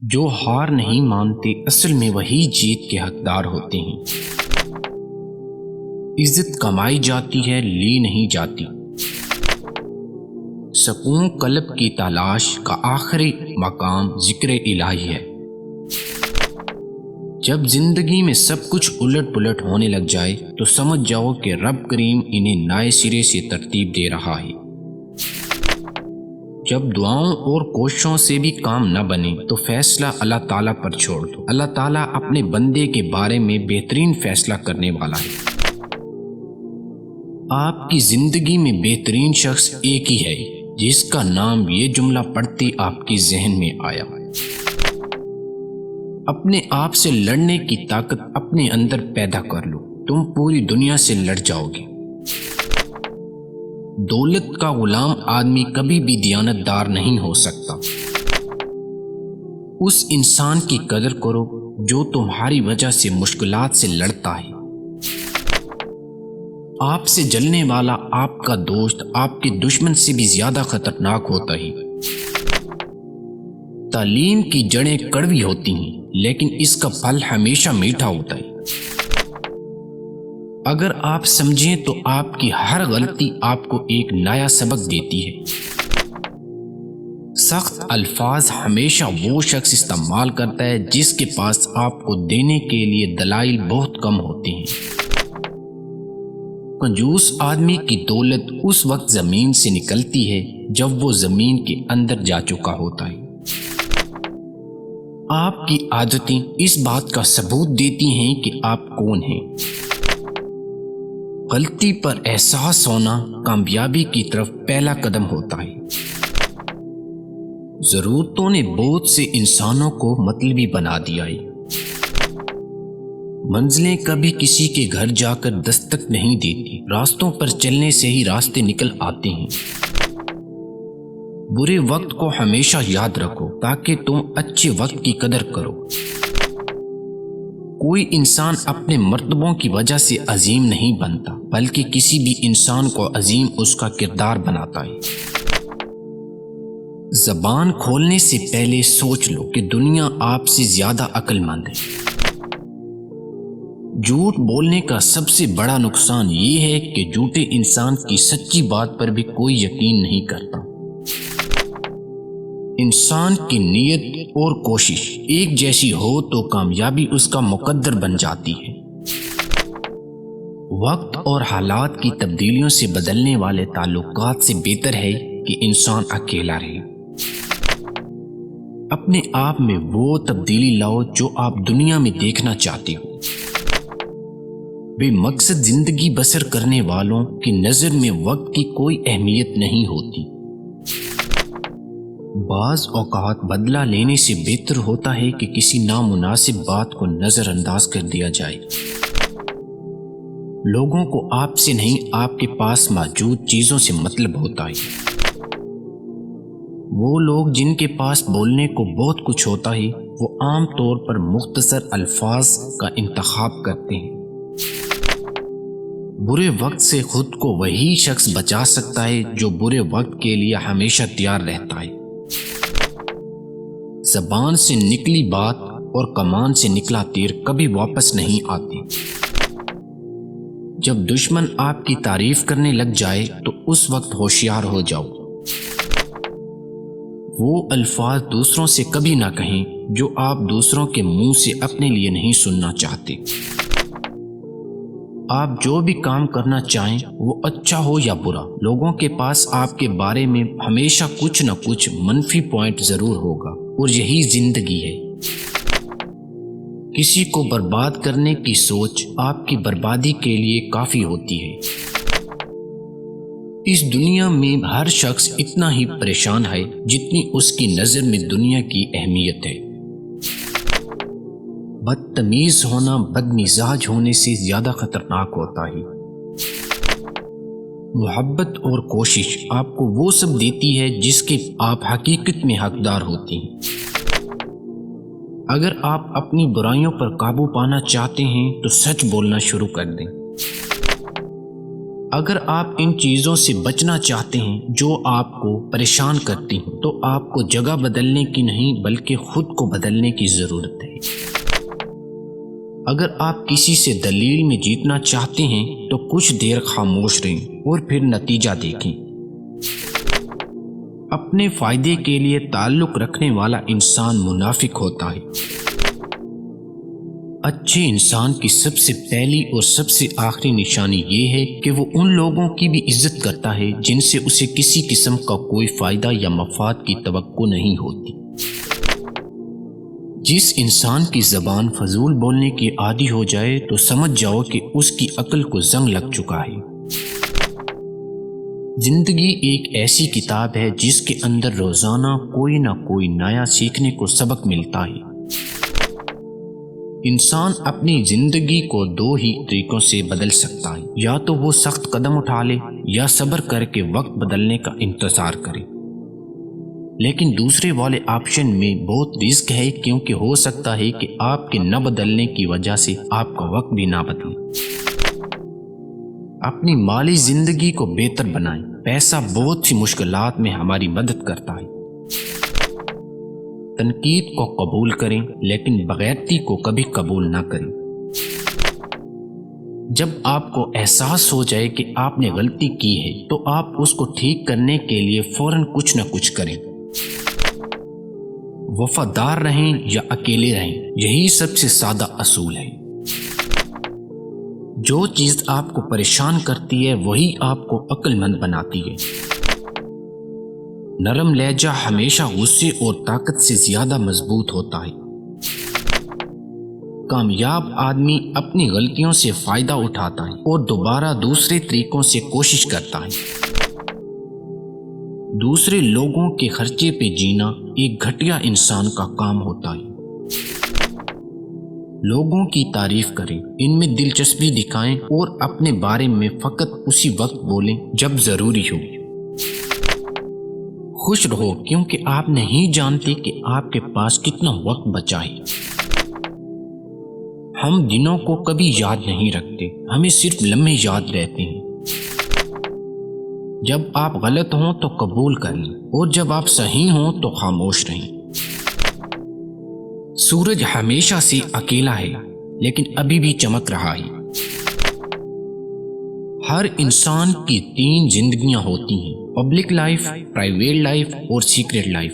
جو ہار نہیں مانتے اصل میں وہی جیت کے حقدار ہوتے ہیں۔ عزت کمائی جاتی ہے، لی نہیں جاتی۔ سکون قلب کی تلاش کا آخری مقام ذکر الہی ہے۔ جب زندگی میں سب کچھ الٹ پلٹ ہونے لگ جائے تو سمجھ جاؤ کہ رب کریم انہیں نئے سرے سے ترتیب دے رہا ہے۔ جب دعاؤں اور کوششوں سے بھی کام نہ بنے تو فیصلہ اللہ تعالیٰ پر چھوڑ دو۔ اللہ تعالیٰ اپنے بندے کے بارے میں بہترین فیصلہ کرنے والا ہے۔ آپ کی زندگی میں بہترین شخص ایک ہی ہے جس کا نام یہ جملہ پڑھتے آپ کے ذہن میں آیا۔ اپنے آپ سے لڑنے کی طاقت اپنے اندر پیدا کر لو، تم پوری دنیا سے لڑ جاؤ گے۔ دولت کا غلام آدمی کبھی بھی دیانتدار نہیں ہو سکتا۔ اس انسان کی قدر کرو جو تمہاری وجہ سے مشکلات سے لڑتا ہے۔ آپ سے جلنے والا آپ کا دوست آپ کے دشمن سے بھی زیادہ خطرناک ہوتا ہے۔ تعلیم کی جڑیں کڑوی ہوتی ہیں لیکن اس کا پھل ہمیشہ میٹھا ہوتا ہے۔ اگر آپ سمجھیں تو آپ کی ہر غلطی آپ کو ایک نیا سبق دیتی ہے۔ سخت الفاظ ہمیشہ وہ شخص استعمال کرتا ہے جس کے پاس آپ کو دینے کے لیے دلائل بہت کم ہوتے ہیں۔ کنجوس آدمی کی دولت اس وقت زمین سے نکلتی ہے جب وہ زمین کے اندر جا چکا ہوتا ہے۔ آپ کی عادتیں اس بات کا ثبوت دیتی ہیں کہ آپ کون ہیں۔ غلطی پر احساس ہونا کامیابی کی طرف پہلا قدم ہوتا ہے۔ ضرورتوں نے بہت سے انسانوں کو مطلبی بنا دیا ہے۔ منزلیں کبھی کسی کے گھر جا کر دستک نہیں دیتی، راستوں پر چلنے سے ہی راستے نکل آتے ہیں۔ برے وقت کو ہمیشہ یاد رکھو تاکہ تم اچھے وقت کی قدر کرو۔ کوئی انسان اپنے مرتبوں کی وجہ سے عظیم نہیں بنتا بلکہ کسی بھی انسان کو عظیم اس کا کردار بناتا ہے۔ زبان کھولنے سے پہلے سوچ لو کہ دنیا آپ سے زیادہ عقل مند ہے۔ جھوٹ بولنے کا سب سے بڑا نقصان یہ ہے کہ جھوٹے انسان کی سچی بات پر بھی کوئی یقین نہیں کرتا۔ انسان کی نیت اور کوشش ایک جیسی ہو تو کامیابی اس کا مقدر بن جاتی ہے۔ وقت اور حالات کی تبدیلیوں سے بدلنے والے تعلقات سے بہتر ہے کہ انسان اکیلا رہے۔ اپنے آپ میں وہ تبدیلی لاؤ جو آپ دنیا میں دیکھنا چاہتے ہو۔ بے مقصد زندگی بسر کرنے والوں کی نظر میں وقت کی کوئی اہمیت نہیں ہوتی۔ بعض اوقات بدلہ لینے سے بہتر ہوتا ہے کہ کسی نامناسب بات کو نظر انداز کر دیا جائے۔ لوگوں کو آپ سے نہیں آپ کے پاس موجود چیزوں سے مطلب ہوتا ہے۔ وہ لوگ جن کے پاس بولنے کو بہت کچھ ہوتا ہے وہ عام طور پر مختصر الفاظ کا انتخاب کرتے ہیں۔ برے وقت سے خود کو وہی شخص بچا سکتا ہے جو برے وقت کے لیے ہمیشہ تیار رہتا ہے۔ زبان سے نکلی بات اور کمان سے نکلا تیر کبھی واپس نہیں آتے۔ جب دشمن آپ کی تعریف کرنے لگ جائے تو اس وقت ہوشیار ہو جاؤ۔ وہ الفاظ دوسروں سے کبھی نہ کہیں جو آپ دوسروں کے منہ سے اپنے لیے نہیں سننا چاہتے۔ آپ جو بھی کام کرنا چاہیں وہ اچھا ہو یا برا، لوگوں کے پاس آپ کے بارے میں ہمیشہ کچھ نہ کچھ منفی پوائنٹ ضرور ہوگا اور یہی زندگی ہے۔ کسی کو برباد کرنے کی سوچ آپ کی بربادی کے لیے کافی ہوتی ہے۔ اس دنیا میں ہر شخص اتنا ہی پریشان ہے جتنی اس کی نظر میں دنیا کی اہمیت ہے۔ بدتمیز ہونا بد مزاج ہونے سے زیادہ خطرناک ہوتا ہے۔ محبت اور کوشش آپ کو وہ سب دیتی ہے جس کے آپ حقیقت میں حقدار ہوتے ہیں۔ اگر آپ اپنی برائیوں پر قابو پانا چاہتے ہیں تو سچ بولنا شروع کر دیں۔ اگر آپ ان چیزوں سے بچنا چاہتے ہیں جو آپ کو پریشان کرتی ہیں تو آپ کو جگہ بدلنے کی نہیں بلکہ خود کو بدلنے کی ضرورت ہے۔ اگر آپ کسی سے دلیل میں جیتنا چاہتے ہیں تو کچھ دیر خاموش رہیں اور پھر نتیجہ دیکھیں۔ اپنے فائدے کے لیے تعلق رکھنے والا انسان منافق ہوتا ہے۔ اچھے انسان کی سب سے پہلی اور سب سے آخری نشانی یہ ہے کہ وہ ان لوگوں کی بھی عزت کرتا ہے جن سے اسے کسی قسم کا کوئی فائدہ یا مفاد کی توقع نہیں ہوتی۔ جس انسان کی زبان فضول بولنے کی عادی ہو جائے تو سمجھ جاؤ کہ اس کی عقل کو زنگ لگ چکا ہے۔ زندگی ایک ایسی کتاب ہے جس کے اندر روزانہ کوئی نہ کوئی نیا سیکھنے کو سبق ملتا ہے۔ انسان اپنی زندگی کو دو ہی طریقوں سے بدل سکتا ہے، یا تو وہ سخت قدم اٹھا لے یا صبر کر کے وقت بدلنے کا انتظار کرے۔ لیکن دوسرے والے آپشن میں بہت رسک ہے، کیونکہ ہو سکتا ہے کہ آپ کے نہ بدلنے کی وجہ سے آپ کا وقت بھی نہ بدلے۔ اپنی مالی زندگی کو بہتر بنائیں۔ پیسہ بہت سی مشکلات میں ہماری مدد کرتا ہے۔ تنقید کو قبول کریں لیکن بغیرتی کو کبھی قبول نہ کریں۔ جب آپ کو احساس ہو جائے کہ آپ نے غلطی کی ہے تو آپ اس کو ٹھیک کرنے کے لیے فوراً کچھ نہ کچھ کریں۔ وفادار رہیں یا اکیلے رہیں، یہی سب سے سادہ اصول ہے۔ جو چیز آپ کو پریشان کرتی ہے وہی آپ کو عقل مند بناتی ہے۔ نرم لہجہ ہمیشہ غصے اور طاقت سے زیادہ مضبوط ہوتا ہے۔ کامیاب آدمی اپنی غلطیوں سے فائدہ اٹھاتا ہے اور دوبارہ دوسرے طریقوں سے کوشش کرتا ہے۔ دوسرے لوگوں کے خرچے پہ جینا ایک گھٹیا انسان کا کام ہوتا ہے۔ لوگوں کی تعریف کریں، ان میں دلچسپی دکھائیں اور اپنے بارے میں فقط اسی وقت بولیں جب ضروری ہو۔ خوش رہو کیونکہ آپ نہیں جانتے کہ آپ کے پاس کتنا وقت بچا ہے۔ ہم دنوں کو کبھی یاد نہیں رکھتے، ہمیں صرف لمحے یاد رہتے ہیں۔ جب آپ غلط ہوں تو قبول کر لیں اور جب آپ صحیح ہوں تو خاموش رہیں۔ سورج ہمیشہ سے اکیلا ہے لیکن ابھی بھی چمک رہا ہے۔ ہر انسان کی 3 زندگیاں ہوتی ہیں: پبلک لائف، پرائیویٹ لائف اور سیکریٹ لائف۔